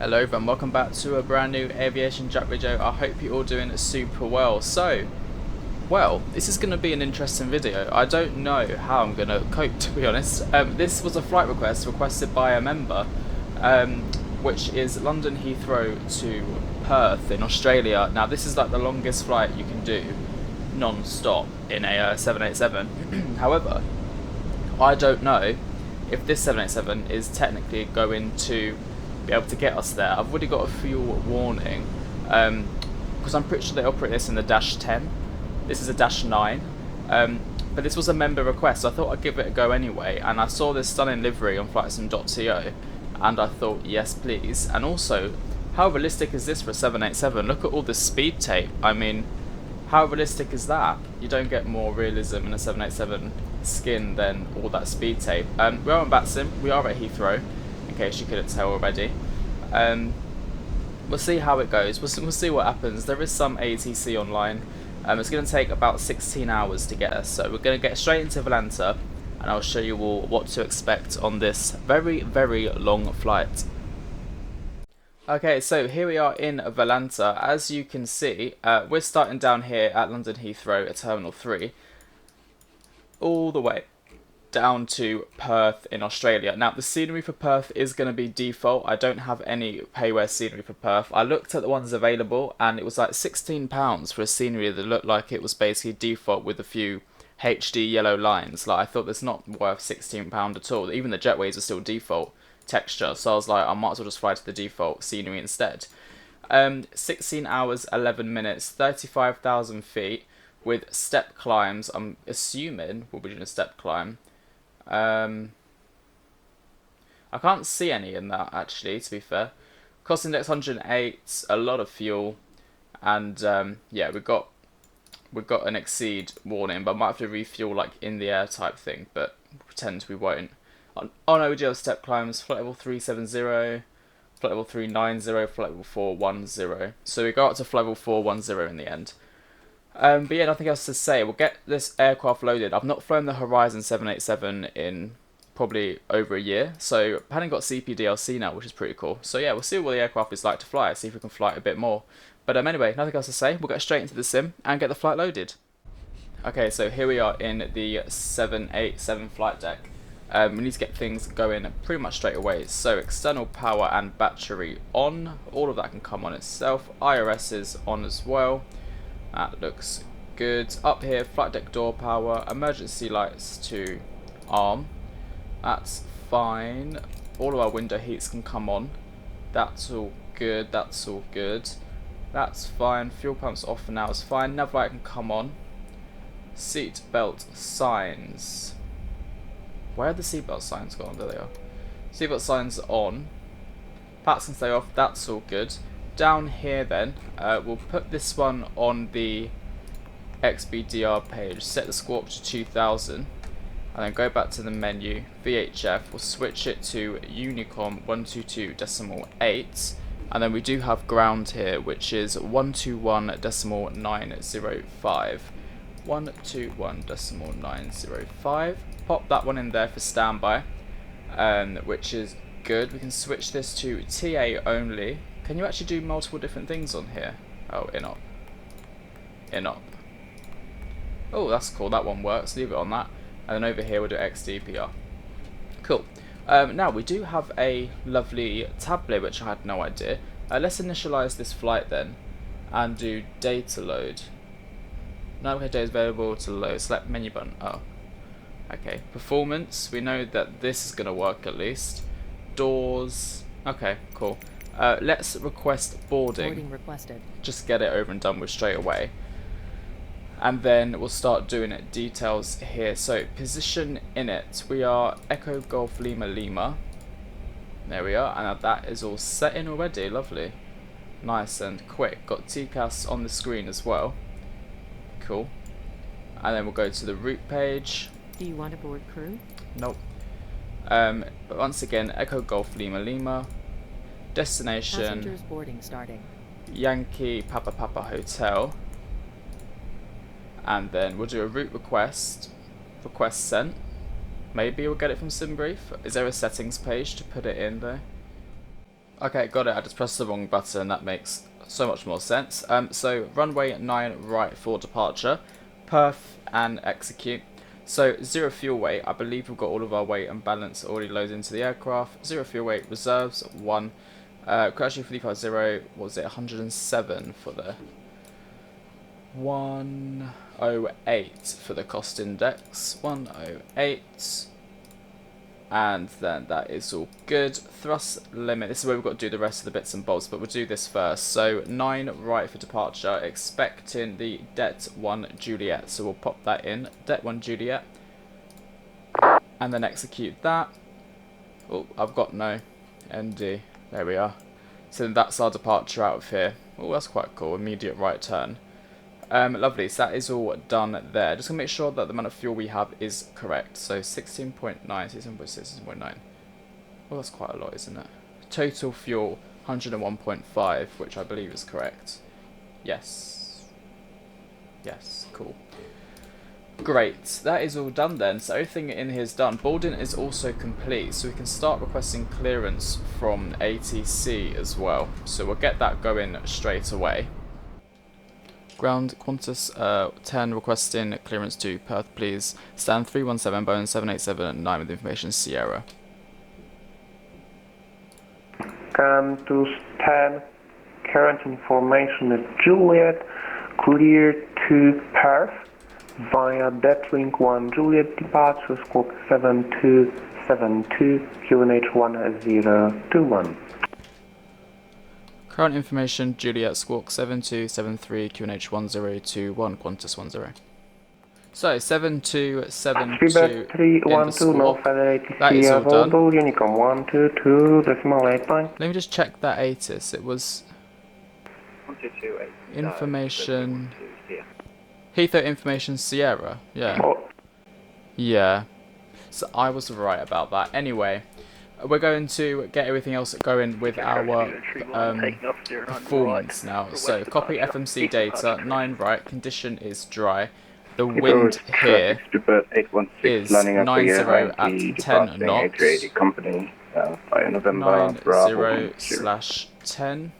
Hello everyone, welcome back to a brand new AviationJack video. I hope you're all doing super well. This is going to be an interesting video. I don't know how I'm going to cope, to be honest. This was a flight request requested by a member, which is London Heathrow to Perth in Australia. Now this is like the longest flight you can do non-stop in a 787. However, I don't know if this 787 is technically going to be able to get us there. I've already got a fuel warning because I'm pretty sure they operate this in the Dash 10. This is a Dash 9, but this was a member request, so I thought I'd give it a go anyway. And I saw this stunning livery on flightsim.to, and I thought yes please. And also, how realistic is this for a 787? Look at all the speed tape. I mean, how realistic is that? You don't get more realism in a 787 skin than all that speed tape. We're on Vatsim, we are at Heathrow, in case you couldn't tell already. We'll see how it goes, we'll see what happens. There is some ATC online. It's going to take about 16 hours to get us, so we're going to get straight into Valenta, and I'll show you all what to expect on this very long flight. Okay, so here we are in Valenta. As you can see, we're starting down here at London Heathrow at Terminal 3, all the way down to Perth in Australia. Now the scenery for Perth is going to be default. I don't have any payware scenery for Perth. I looked at the ones available and it was like £16 for a scenery that looked like it was basically default with a few HD yellow lines. Like, I thought that's not worth £16 at all. Even the jetways are still default texture, so I was like, I might as well just fly to the default scenery instead. 16 hours 11 minutes, 35,000 feet with step climbs. I'm assuming we'll be doing a step climb. I can't see any in that, actually, to be fair. Cost index 108, a lot of fuel, and yeah, we've got an exceed warning, but I might have to refuel like in the air type thing, but pretend we won't. Oh no, we do have step climbs. Flight level 370, flight level 390, flight level 410. So we go up to flight level 410 in the end. But yeah, nothing else to say. We'll get this aircraft loaded. I've not flown the Horizon 787 in probably over a year, so I haven't got CPDLC now, which is pretty cool. So yeah, we'll see what the aircraft is like to fly, see if we can fly it a bit more. But anyway, nothing else to say. We'll get straight into the sim and get the flight loaded. Okay, so here we are in the 787 flight deck. We need to get things going pretty much straight away. So external power and battery on. All of that can come on itself. IRS is on as well. That looks good. Up here, flight deck door power, emergency lights to arm. That's fine. All of our window heats can come on. That's all good. That's all good. That's fine. Fuel pumps off for now is fine. Nav light can come on. Seat belt signs. Where are the seatbelt signs gone? There they are. Seatbelt signs on. Pats can stay off. That's all good. Down here then, we'll put this one on the XBDR page, set the squawk to 2000, and then go back to the menu, VHF, we'll switch it to Unicom 122.8, and then we do have ground here, which is 121.905. 121.905. Pop that one in there for standby, which is good. We can switch this to TA only. Can you actually do multiple different things on here? Oh, in-op. In-op. Oh, that's cool. That one works. Leave it on that. And then over here we'll do XDPR. Cool. Now, we do have a lovely tablet, which I had no idea. Let's initialize this flight then and do data load. Now data is available to load. Select menu button. Oh. Okay. Performance. We know that this is going to work at least. Doors. Okay, cool. Let's request boarding. Boarding requested. Just get it over and done with straight away. And then we'll start doing it. Details here. So position in it. We are Echo Golf Lima Lima. There we are. And that is all set in already. Lovely. Nice and quick. Got TCAS on the screen as well. Cool. And then we'll go to the route page. Do you want a board crew? Nope. But once again, Echo Golf Lima Lima. Destination. Passengers boarding starting. Yankee Papa Papa Hotel. And then we'll do a route request. Request sent. Maybe we'll get it from SimBrief. Is there a settings page to put it in there? Okay, got it. I just pressed the wrong button. That makes so much more sense. So runway 9 right for departure, Perth and execute. So 0 fuel weight. I believe we've got all of our weight and balance already loaded into the aircraft. 0 fuel weight, reserves 1. Crashing 350. What was it? 107 for the 108 for the cost index. 108. And then that is all good. Thrust limit. This is where we've got to do the rest of the bits and bobs, but we'll do this first. So 9 right for departure, expecting the Det 1 Juliet. So we'll pop that in. Det 1 Juliet. And then execute that. Oh, I've got no ND. There we are. So that's our departure out of here. Oh, that's quite cool. Immediate right turn. Lovely, so that is all done there. Just going to make sure that the amount of fuel we have is correct. So 16.9, 16.6, 16.9. Well, that's quite a lot, isn't it? Total fuel, 101.5, which I believe is correct. Yes. Yes, cool. Great, that is all done then. So everything in here is done. Boarding is also complete, so we can start requesting clearance from ATC as well. So we'll get that going straight away. Ground, Qantas 10 requesting clearance to Perth, please. Stand 317, Boeing 787 at 9 with information Sierra. Qantas 10, current information is Juliet, clear to Perth via Detlink 1 Juliet departure squawk 7272 QNH 1021. Current information, Juliet Squawk 7273 QNH 1021 Qantas 10. So 7272 in the squawk. That is all done. Unicom 122.89. Let me just check that ATIS. It was information Heathrow information Sierra. Yeah. Yeah. So I was right about that. Anyway, we're going to get everything else going with our performance now. So copy FMC data, 9 right, condition is dry. The wind here is 90 at 10 knots. 90/10.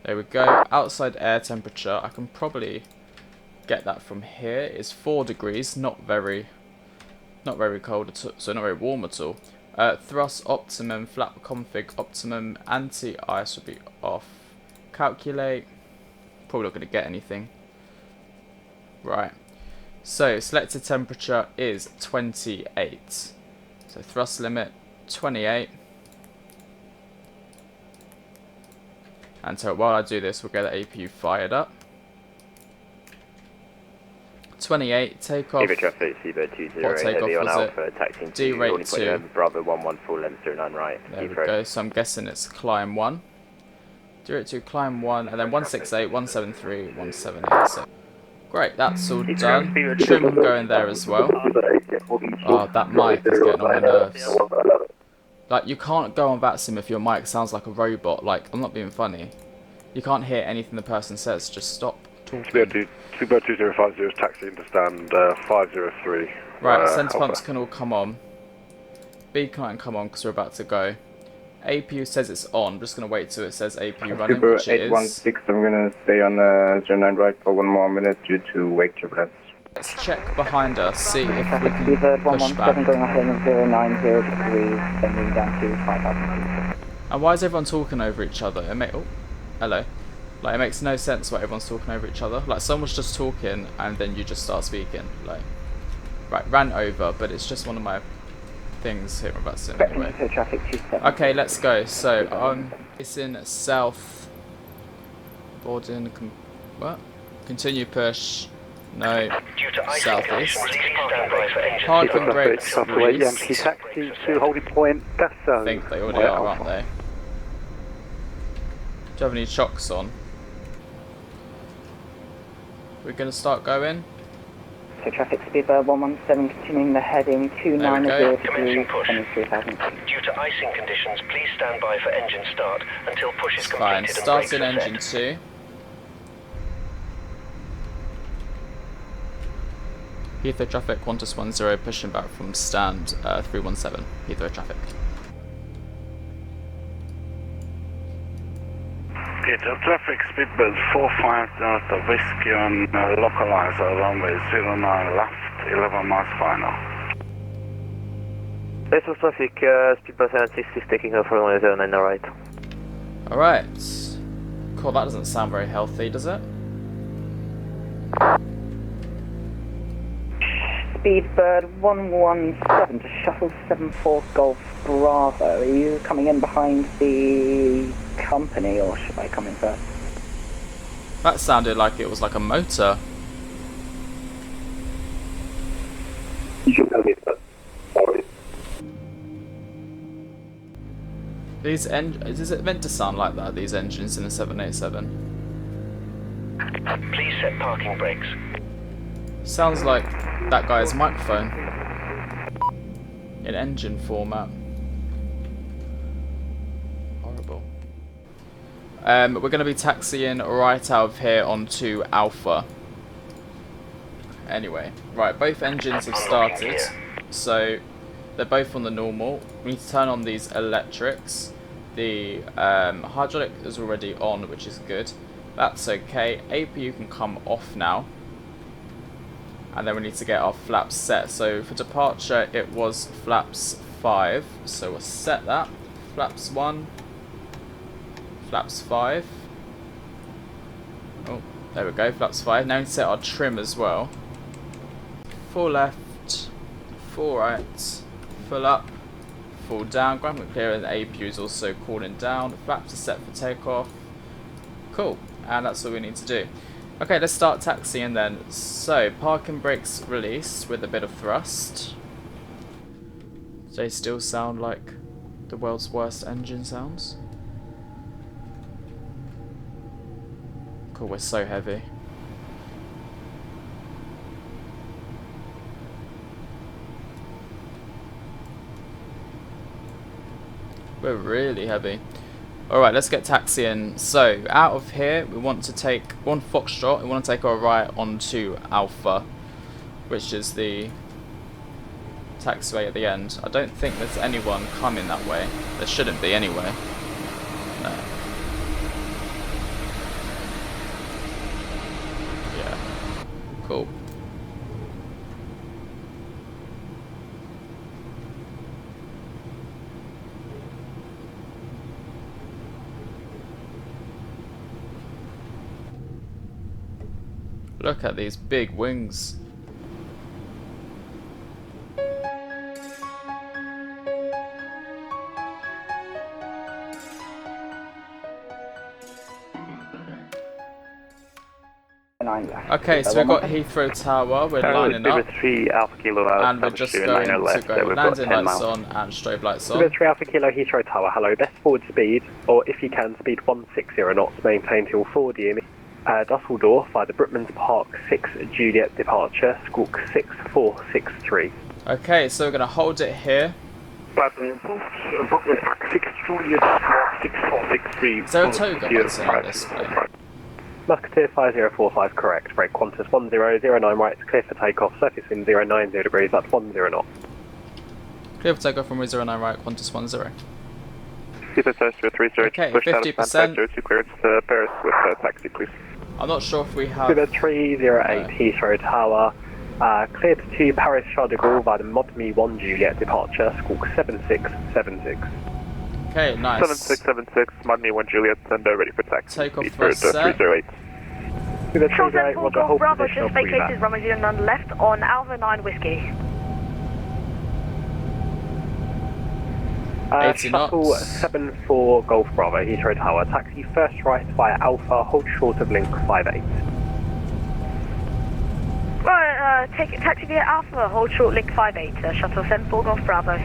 There we go. Outside air temperature, I can probably get that from here. Is 4 degrees, not very cold at all, so not very warm at all. Thrust optimum, flap config optimum, anti-ice will be off. Calculate, probably not going to get anything. Right, so selected temperature is 28. So thrust limit 28. And so while I do this, we'll get the APU fired up. 28, takeoff. What takeoff was it? D rate 2. Bravo 11 full length 09 right. There we go. So I'm guessing it's climb 1. D rate 2, climb 1, and then 168, 173, 178. So great, that's all done. Trim going there as well. Oh, that mic is getting on my nerves. Like, you can't go on Vatsim if your mic sounds like a robot. Like, I'm not being funny. You can't hear anything the person says. Just stop talking. 2050 is taxi into stand 503. Right, centre pumps can all come on. B can come on because we're about to go. APU says it's on. I'm just going to wait till it says APU running, which it is. 816, I'm going to stay on 09 right for 1 more minute due to wake turbulence. Let's check behind us, see if we can push back. Going ahead of 090 degrees, sending down to 5000. And why is everyone talking over each other? Oh, hello. Like, it makes no sense why everyone's talking over each other. Like, someone's just talking and then you just start speaking. Like, right, ran over, but it's just one of my things here about it anyway. Okay, let's go. So, it's in south. Boarding. What? Continue push. No. Southeast. Parking brakes released. Taxi to holding point. I think they already are, aren't they? Do you have any chocks on? We're going to start going. So traffic speed 117 continuing the heading 2903 23,000. Due to icing conditions, please stand by for engine start until push is completed. Fine, starting engine 2. Heathrow traffic, Qantas 10, pushing back from stand 317, Heathrow traffic. Okay, to traffic speedbird 45 Delta Whiskey on localizer runway 09 left, 11 miles final. This is traffic, speedbird 76 is taking off runway 09 right. Alright. Cool, that doesn't sound very healthy, does it? Speedbird 117 to Shuttle 74 Golf Bravo. Are you coming in behind the company, or should I come in first? That sounded like it was like a motor. These is it meant to sound like that, these engines in the 787? Please set parking brakes. Sounds like that guy's microphone. In engine format. Horrible. We're going to be taxiing right out of here onto Alpha. Anyway, right, both engines have started. So they're both on the normal. We need to turn on these electrics. The hydraulic is already on, which is good. That's okay. APU can come off now. And then we need to get our flaps set. So for departure, it was flaps 5. So we'll set that. Flaps 1. Flaps 5. Oh, there we go. Flaps 5. Now we need to set our trim as well. 4 left. 4 right. Full up. Full down. Ground clear, and the APU is also cooling down. Flaps are set for takeoff. Cool. And that's all we need to do. Okay, let's start taxiing then. So, parking brakes released with a bit of thrust. They still sound like the world's worst engine sounds. Cool, we're so heavy. We're really heavy. Alright, let's get taxiing. So, out of here, we want to take one Foxtrot. We want to take our right onto Alpha, which is the taxiway at the end. I don't think there's anyone coming that way. There shouldn't be anyway. No. Yeah. Cool. Look at these big wings. Okay, so we've got Heathrow Tower, we're lining up, 3 Alpha Kilo, and we're just going to go landing lights on and strobe lights on. 3 Alpha Kilo Heathrow Tower, hello, best forward speed, or if you can, speed 160 knots, maintain till 4 DME. Dusseldorf by the Brookmans Park 6 Juliet departure, squawk 6463. Okay, so we're going to hold it here. Brookmans Park 6 Juliet, squawk 6463. Is there a toga button on this plane? Musketeer 5045, correct. Break Qantas 1009 right, clear for takeoff, surface wind 090 degrees, that's 10 knots. Clear for takeoff from 09 right, Qantas 10. Okay, 50%. Clearance to Paris with taxi, please. I'm not sure if we have... 308 Heathrow Tower, cleared to Paris Charles de Gaulle by the Modme 1 Juliet departure, squawk 7676. Okay, nice. 7676, Modme 1 Juliet, and ready for taxi. Take off for a sec. 308. Charles Golf Bravo just vacated runway 09 left on Alpha 9 Whiskey. 80 Shuttle knots. 74 Golf Bravo, Heathrow Tower, taxi first right via Alpha, hold short of link 58. Right, taxi via Alpha, hold short link 58, Shuttle 74 Golf Bravo.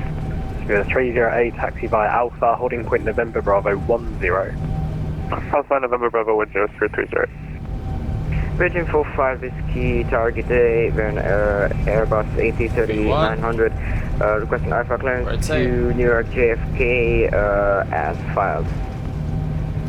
308, taxi via Alpha, holding point November Bravo 10. Alpha November Bravo 10330. Virgin 45 Whiskey, target Airbus A330-900, requesting Alpha clearance to New York JFK as filed.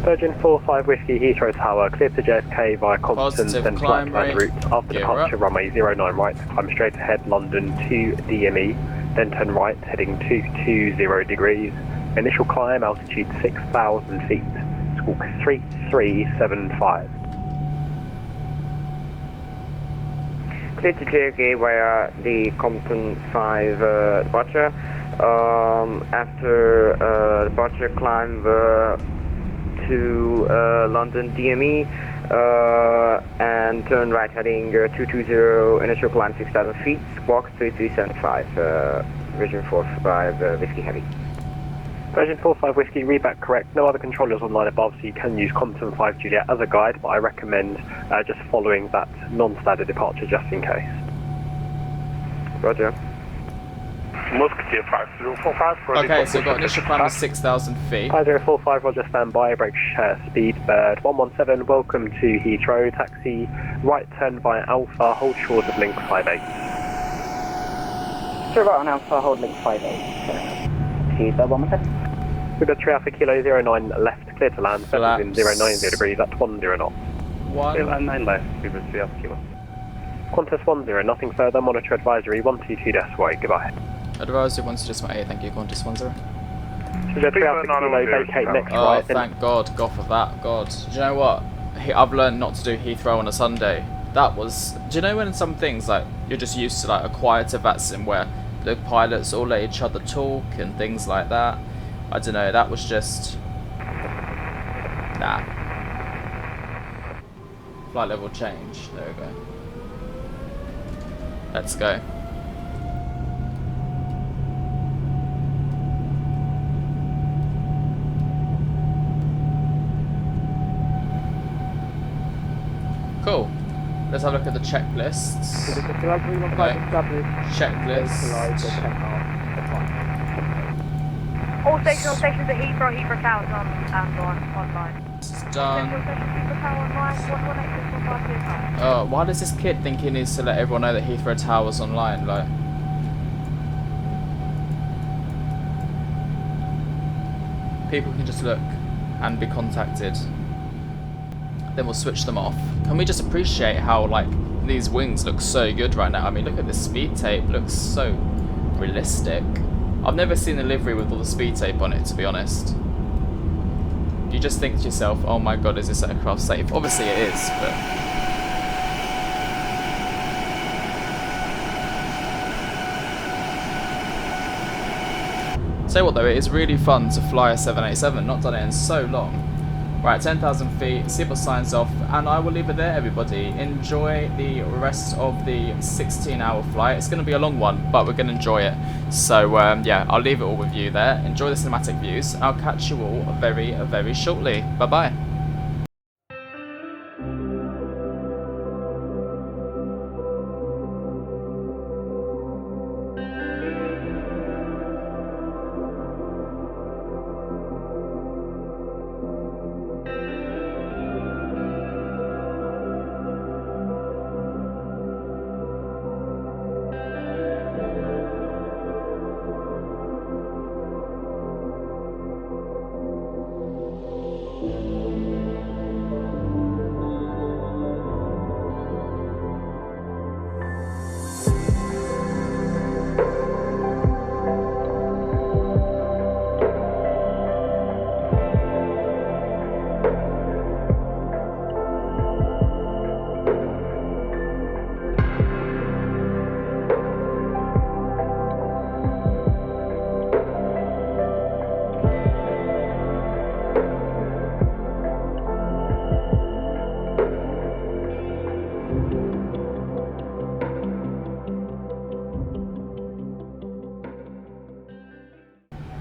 Virgin 45 Whiskey, Heathrow Tower, cleared to JFK via Constance and flight plan route. After departure, runway 09 right, climb straight ahead, London 2 DME, then turn right, heading 220 degrees. Initial climb, altitude 6,000 feet. Squawk 3375. Clear to JK via the Compton 5 departure. After departure, climb to London DME and turn right heading 220, initial climb 6,000 feet, squawk 3375, Vision 45 Whiskey Heavy. Version 45 Whiskey, read back correct. No other controllers online above, so you can use Compton 5 Juliet as a guide, but I recommend just following that non-standard departure just in case. Roger. Musketeer 5045. Okay, so we've got initial climb of 6,000 feet. 5045, Roger, standby, brake speed, bird 117, welcome to Heathrow, taxi, right turn via Alpha, hold short of link 58. Sure, right on Alpha, hold link 58. See, bird 117. With a 3 Alpha Kilo 09 left, clear to land, Flaps. in 090 degrees, that's 10 knots. 9 left, give us 3 Alpha Kilo. Qantas 10, nothing further, monitor advisory 122-8, goodbye. Advisory 128, thank you, Qantas 10. Roger, 3 Alpha Kilo, vacate next Oh, right. thank God, God for that, God. Do you know what? I've learned not to do Heathrow on a Sunday. That was... Do you know when some things, like, you're just used to, like, a quieter Vatsim where the pilots all let each other talk and things like that? I don't know, that was just... Nah. Flight level change, there we go. Let's go. Cool. Let's have a look at the checklists. Okay. Checklists. All stations at Heathrow, Heathrow Towers online. This is done. Heathrow Tower online, 118 Oh, why does this kid think he needs to let everyone know that Heathrow Tower's online? Like, people can just look and be contacted. Then we'll switch them off. Can we just appreciate how, like, these wings look so good right now? I mean, look at this speed tape. Looks so realistic. I've never seen a livery with all the speed tape on it, to be honest. You just think to yourself, oh my god, is this aircraft safe? Obviously it is, but... Tell you what though, it is really fun to fly a 787. Not done it in so long. Right, 10,000 feet, see what signs off, and I will leave it there, everybody. Enjoy the rest of the 16-hour flight. It's going to be a long one, but we're going to enjoy it. So, yeah, I'll leave it all with you there. Enjoy the cinematic views. I'll catch you all very, very shortly. Bye-bye.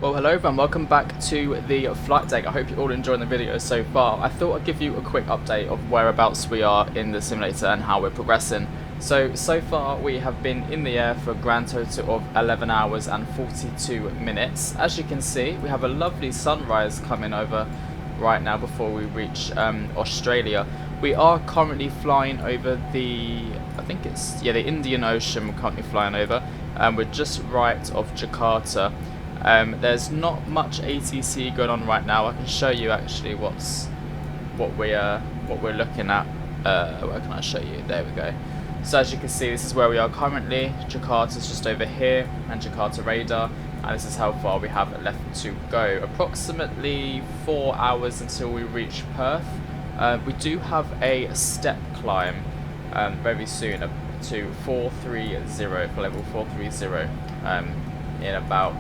Well, hello everyone, welcome back to the flight deck. I hope you're all enjoying the video so far. I thought I'd give you a quick update of whereabouts we are in the simulator and how we're progressing. So far we have been in the air for a grand total of 11 hours and 42 minutes. As you can see, we have a lovely sunrise coming over right now before we reach Australia. We are currently flying over the, I think it's, yeah, the Indian Ocean we're currently flying over. We're just right of Jakarta. There's not much ATC going on right now. I can show you actually what we're looking at. Where can I show you? There we go. So as you can see, this is where we are currently. Jakarta's just over here, and Jakarta radar. and this is how far we have left to go. Approximately 4 hours until we reach Perth. We do have a step climb very soon to 430 for level 430 in about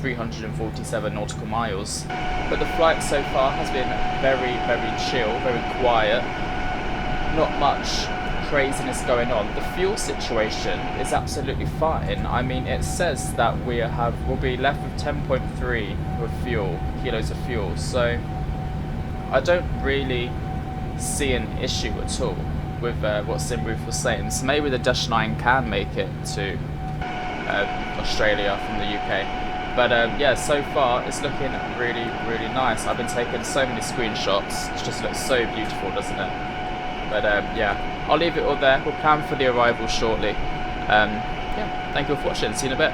347 nautical miles. But the flight so far has been very, very chill, very quiet. Not much craziness going on. The fuel situation is absolutely fine. I mean, it says that we'll be left with 10.3 with kilos of fuel. So I don't really see an issue at all with what Simroof was saying. So maybe the Dash 9 can make it to Australia from the UK. But yeah, so far it's looking really, really nice. I've been taking so many screenshots. It just looks so beautiful, doesn't it? But yeah, I'll leave it all there. We'll plan for the arrival shortly. Yeah, thank you all for watching. See you in a bit.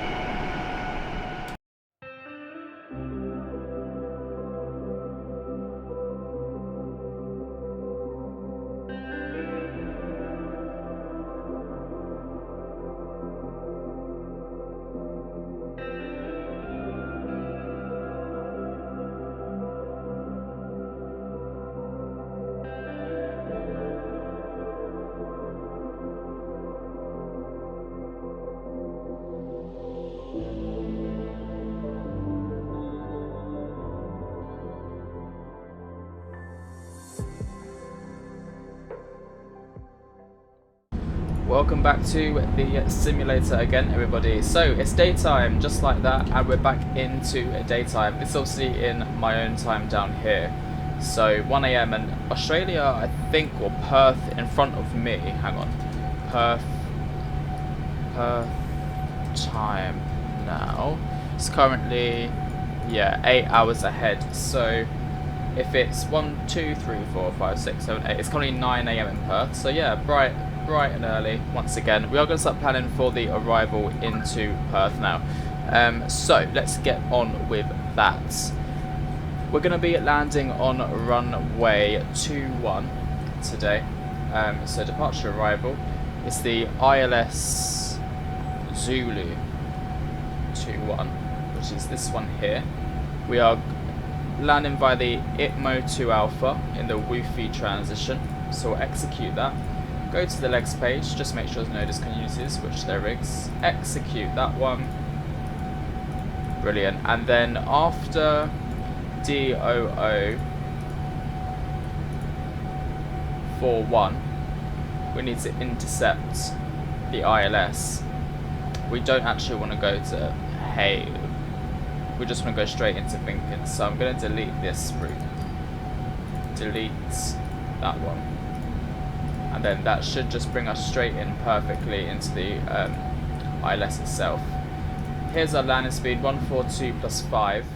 Welcome back to the simulator again, everybody. So it's daytime, just like that, and we're back into daytime. It's obviously in my own time down here. So 1 AM and Australia, I think, or Perth in front of me. Hang on, Perth time now. It's currently, yeah, 8 hours ahead. So if it's 1, 2, 3, 4, 5, 6, 7, 8, it's currently 9 AM in Perth. So yeah, bright and early once again. We are going to start planning for the arrival into Perth now. So let's get on with that. We're going to be landing on runway 21 today. So departure arrival. It's the ILS Zulu 21, which is this one here. We are landing by the ITMO 2 Alpha in the Woofy transition. So we'll execute that. Go to the legs page, just make sure there's no discontinuities, which there is. Execute that one. Brilliant. And then after DOO 41, we need to intercept the ILS. We don't actually want to go to Hay. We just want to go straight into Vinken. So I'm going to delete this route. Delete that one. And then that should just bring us straight in perfectly into the ILS itself. Here's our landing speed, 142 plus 5.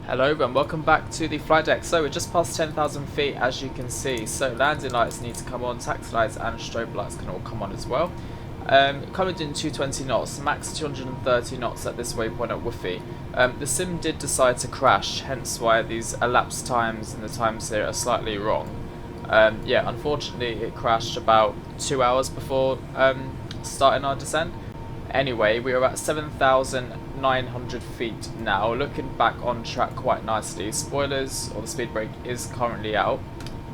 Hello and welcome back to the flight deck. So we're just past 10,000 feet, as you can see. So landing lights need to come on, taxi lights and strobe lights can all come on as well. Coming in 220 knots, max 230 knots at this waypoint at Woofy. The sim did decide to crash, hence why these elapsed times and the times here are slightly wrong. Yeah, unfortunately it crashed about 2 hours before starting our descent. Anyway, we are at 7,900 feet now, looking back on track quite nicely. Spoilers, or the speed brake is currently out.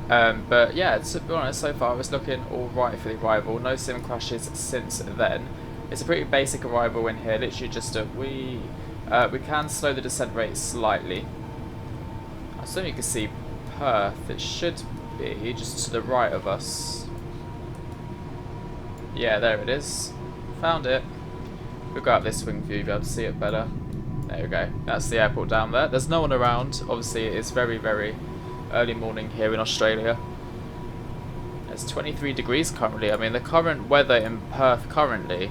But yeah, to be honest, so far it's looking alright for the arrival. No sim crashes since then. It's a pretty basic arrival in here, literally just we can slow the descent rate slightly. I assume you can see Perth. It should be just to the right of us. Yeah, there it is. Found it. We'll go out this wing view, you'll be able to see it better. There we go. That's the airport down there. There's no one around. Obviously, it's very, very early morning here in Australia. It's 23 degrees currently. I mean, the current weather in Perth currently,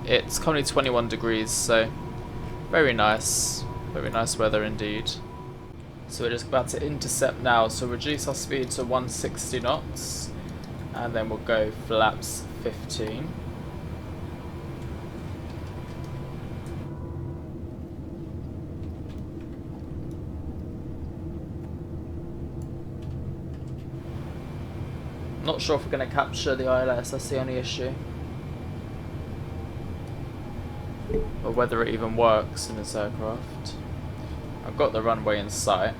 it's currently 21 degrees, so very nice weather indeed. So we're just about to intercept now, so reduce our speed to 160 knots, and then we'll go flaps 15. Not sure if we're going to capture the ILS, that's the only issue. Or whether it even works in this aircraft. I've got the runway in sight.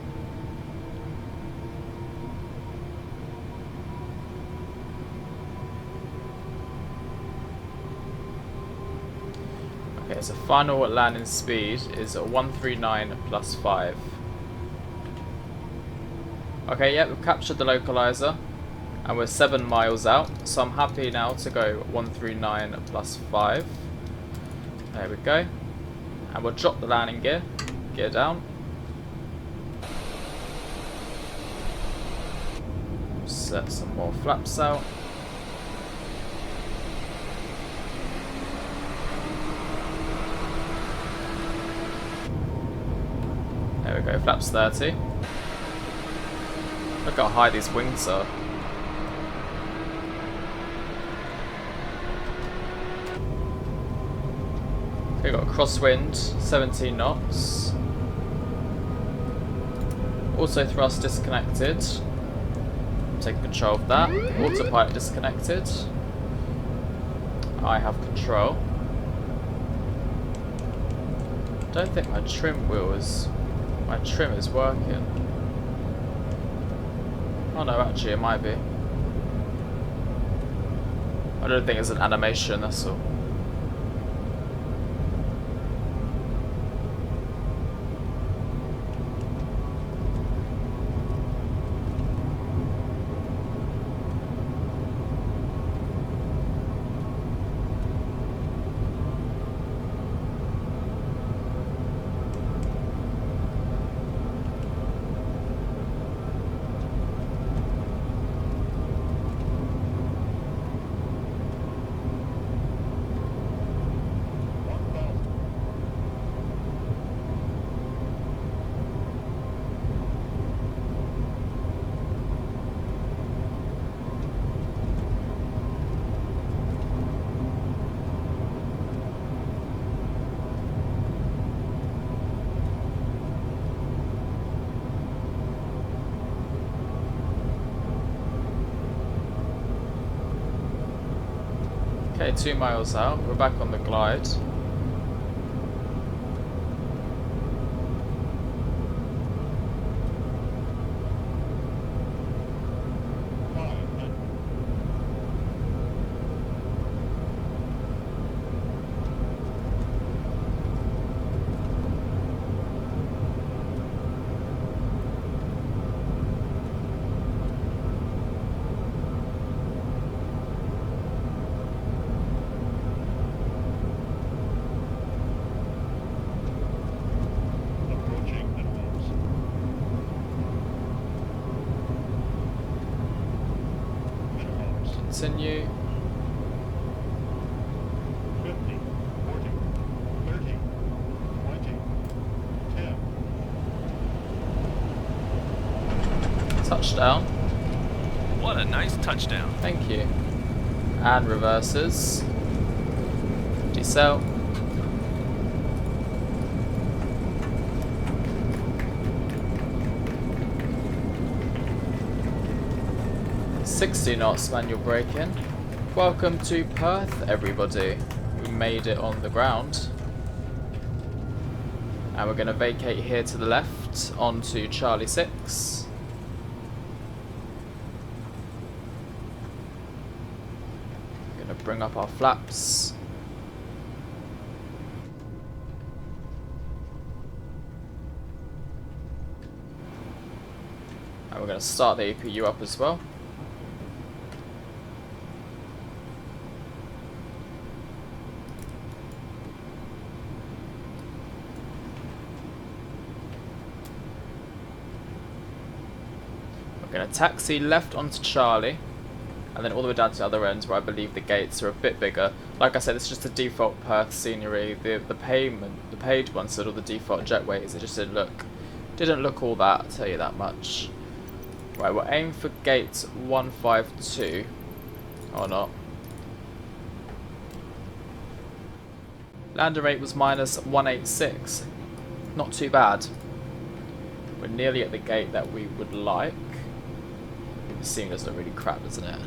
Okay, so final landing speed is 139 plus 5. Okay, yeah, we've captured the localizer. And we're 7 miles out, so I'm happy now to go 139 plus 5. There we go. And we'll drop the landing gear down. Set some more flaps out. There we go, flaps 30. Look how high these wings are. Okay, got a crosswind, 17 knots. Auto thrust disconnected. Take control of that. Autopilot disconnected. I have control. Don't think my trim is working. Oh no, actually it might be. I don't think it's an animation, that's all. Okay, 2 miles out, we're back on the glide. Continue. 50, 40, 30, 20, 10. Touchdown. What a nice touchdown. Thank you. And reverses. Decel. $60 knots manual braking. Welcome to Perth, everybody. We made it on the ground. And we're going to vacate here to the left onto Charlie 6. We're going to bring up our flaps. And we're going to start the APU up as well. We're going to taxi left onto Charlie, and then all the way down to the other end where I believe the gates are a bit bigger. Like I said, it's just the default Perth scenery. The paid one said all the default jetways. It just didn't look all that, I'll tell you that much. Right, we're aiming for gate 152. Or not. Landing rate was -186. Not too bad. We're nearly at the gate that we would like. The scene does look really crap, doesn't it?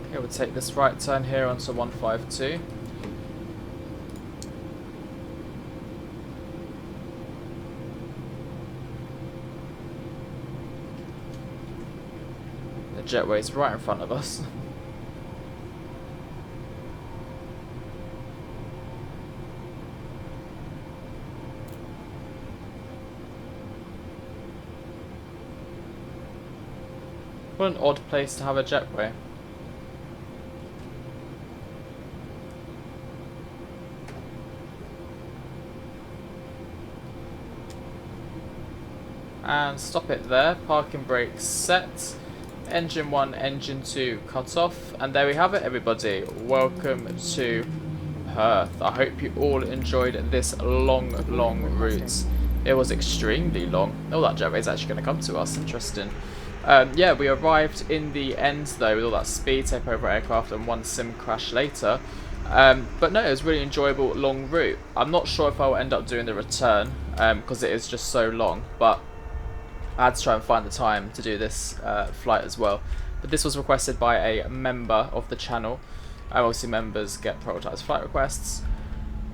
Okay, we'll take this right turn here onto 152. The jetway's right in front of us. What an odd place to have a jetway. And stop it there. Parking brakes set. Engine 1, engine 2 cut off. And there we have it, everybody. Welcome to Perth. I hope you all enjoyed this long route. It was extremely long. Oh, that jetway is actually going to come to us. Interesting. Yeah, we arrived in the end though with all that speed, tape over aircraft, and one sim crash later. But no, it was a really enjoyable long route. I'm not sure if I will end up doing the return because it is just so long, but I had to try and find the time to do this flight as well. But this was requested by a member of the channel. Obviously members get prioritised flight requests.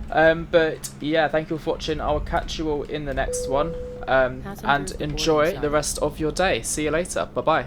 But yeah, thank you all for watching. I will catch you all in the next one. And enjoy the rest of your day. See you later. Bye bye.